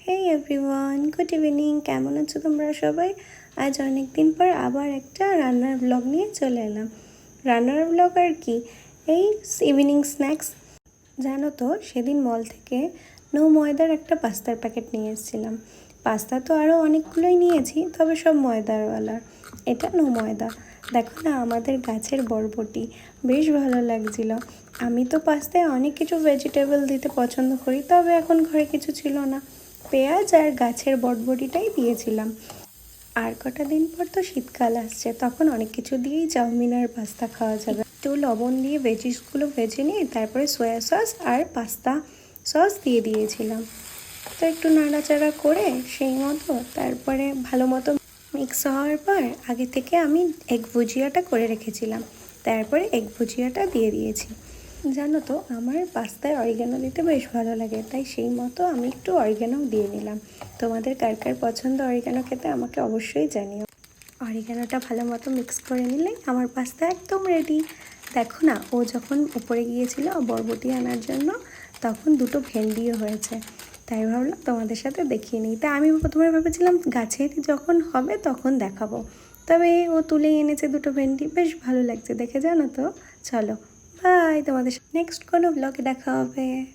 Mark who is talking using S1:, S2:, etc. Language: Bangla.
S1: হেই এভরিওয়ান, গুড ইভিনিং। কেমন আছো তোমরা সবাই? আজ অনেক দিন পর আবার একটা রান্নার ব্লগ নিয়ে চলে এলাম। রান্নার ব্লগ আর কি, এই ইভিনিং স্ন্যাক্স। জানো তো, সেদিন মল থেকে নো ময়দার একটা পাস্তার প্যাকেট নিয়ে এসেছিলাম। পাস্তা তো আরও অনেকগুলোই নিয়েছি, তবে সব ময়দারওয়ালা। এটা নো ময়দা। দেখো না, আমাদের গাছের বরবটি, বেশ ভালো লাগছিল। আমি তো পাস্তায় অনেক কিছু ভেজিটেবল দিতে পছন্দ করি, তবে এখন ঘরে কিছু ছিল না। পেঁয়াজ আর গাছের বরবটিটাই দিয়েছিলাম। আর কটা দিন পর তো শীতকাল আসছে, তখন অনেক কিছু দিয়েই চাউমিন আর পাস্তা খাওয়া যাবে। একটু লবণ দিয়ে ভেজিসগুলো ভেজে নিয়ে তারপরে সয়া সস আর পাস্তা সস দিয়ে দিয়েছিলাম। তো একটু নাড়াচাড়া করে সেই মতো তারপরে ভালো মতো মিক্স হওয়ার পর আগে থেকে আমি এগ ভুজিয়াটা করে রেখেছিলাম, তারপরে এগ ভুজিয়াটা দিয়ে দিয়েছি। জানো তো, আমার পাস্তায় অরিগ্যানো দিতে বেশ ভালো লাগে, তাই সেই মতো আমি একটু অরিগ্যানোও দিয়ে নিলাম। তোমাদের কার কার পছন্দ অরিগ্যানো খেতে আমাকে অবশ্যই জানিও। অরিগ্যানোটা ভালো মতো মিক্স করে নিলে আমার পাস্তা একদম রেডি। দেখো না, ও যখন উপরে গিয়েছিল বরবটি আনার জন্য, তখন দুটো ভেন্ডিও হয়েছে। তাই ভাবলাম তোমাদের সাথে দেখিয়ে নিই। তাই আমি প্রথমে ভেবেছিলাম গাছের যখন হবে তখন দেখাবো, তবে ও তুলেই এনেছে দুটো ভেন্ডি। বেশ ভালো লাগছে দেখে, জানো তো। চলো বাই, তোমাদের নেক্সট কোনো ব্লগে দেখা হবে।